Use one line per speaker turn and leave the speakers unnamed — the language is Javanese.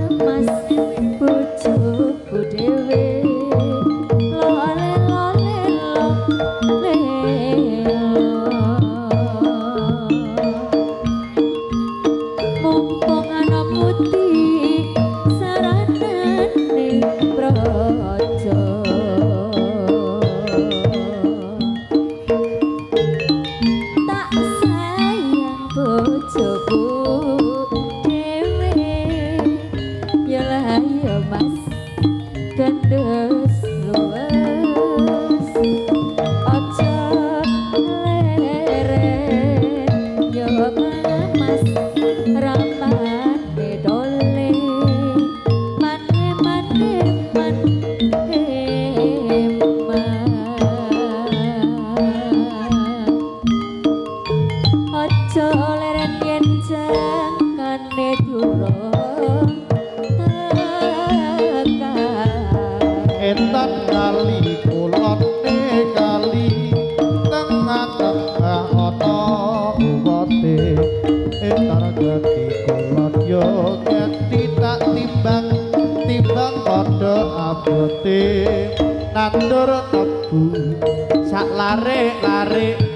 Mas bojoku dhewe lole lole lole mumpung ana putih saranane praja tak sayang bojoku dhewe ya lah ya mas gandes luwes aja leren ya mas ramane dole mane mane mane aja leren yen jangane durung
entan kali kulone kali tengah-tengah ana uwote entar gati kulon yo ganti tak timbang timbang padha abote nandur tebu sak larik-larik